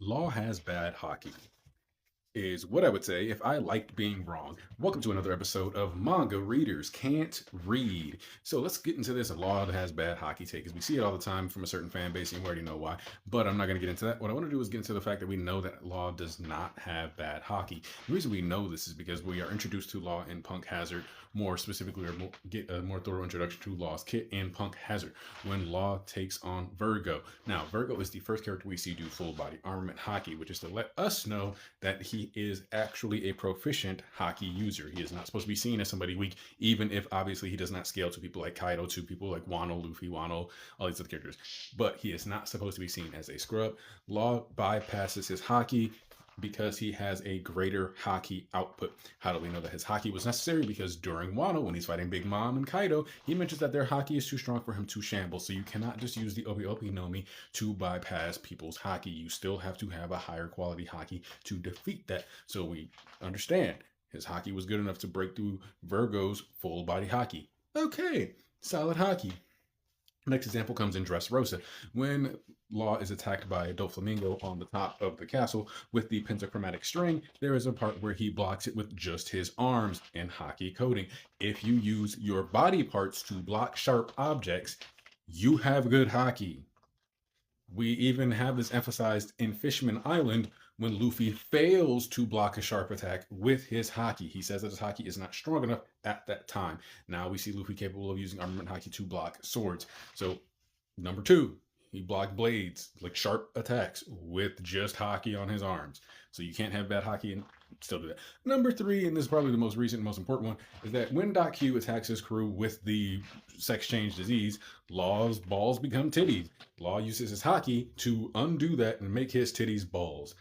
Law has bad hockey, is what I would say if I liked being wrong. Welcome to another episode of Manga Readers Can't Read. So let's get into this law that has bad hockey take, because we see it all the time from a certain fan base, and you already know why. But I'm not going to get into that. What I want to do is get into the fact that we know that law does not have bad hockey. The reason we know this is because we are introduced to law in Punk Hazard, more specifically, or get a more thorough introduction to Law's kit in Punk Hazard when Law takes on Virgo. Now, Virgo is the first character we see do full body armament hockey, which is to let us know that he is actually a proficient hockey user. He is not supposed to be seen as somebody weak, even if obviously he does not scale to people like Kaido, to people like Wano, Luffy, Wano, all these other characters. But he is not supposed to be seen as a scrub. Law bypasses his hockey because he has a greater hockey output. How do we know that his hockey was necessary? Because during Wano, when he's fighting Big Mom and Kaido, he mentions that their hockey is too strong for him to shamble. So you cannot just use the Obi Obi no Mi to bypass people's hockey. You still have to have a higher quality hockey to defeat that. So we understand his hockey was good enough to break through Virgo's full body hockey. Okay, solid hockey. Next example comes in Dressrosa, when Law is attacked by a Doflamingo on the top of the castle with the pentachromatic string. There is a part where he blocks it with just his arms in hockey coding. If you use your body parts to block sharp objects, you have good hockey. We even have this emphasized in Fishman Island when Luffy fails to block a sharp attack with his hockey. He says that his hockey is not strong enough at that time. Now we see Luffy capable of using armament hockey to block swords. So, number two, he blocked blades, like sharp attacks, with just hockey on his arms. So you can't have bad hockey and still do that. Number three, and this is probably the most recent, most important one, is that when Doc Q attacks his crew with the sex change disease, Law's balls become titties. Law uses his hockey to undo that and make his titties balls.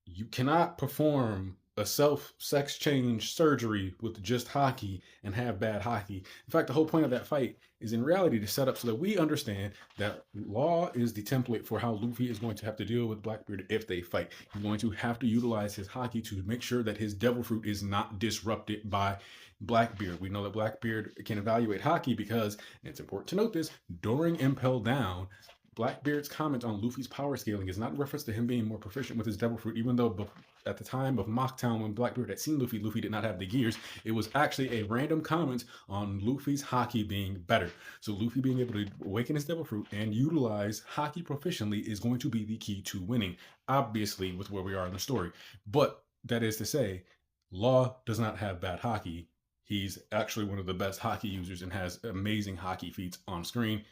You cannot perform a sex change surgery with just hockey and have bad hockey. In fact, the whole point of that fight is in reality to set up so that we understand that Law is the template for how Luffy is going to have to deal with Blackbeard if they fight. He's going to have to utilize his hockey to make sure that his devil fruit is not disrupted by Blackbeard. We know that Blackbeard can evaluate hockey because, and it's important to note this, during Impel Down, Blackbeard's comment on Luffy's power scaling is not in reference to him being more proficient with his devil fruit, even though at the time of Mocktown, when Blackbeard had seen Luffy, Luffy did not have the gears. It was actually a random comment on Luffy's hockey being better. So Luffy being able to awaken his devil fruit and utilize hockey proficiently is going to be the key to winning, obviously, with where we are in the story. But that is to say, Law does not have bad hockey. He's actually one of the best hockey users and has amazing hockey feats on screen.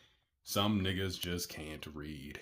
Some niggas just can't read.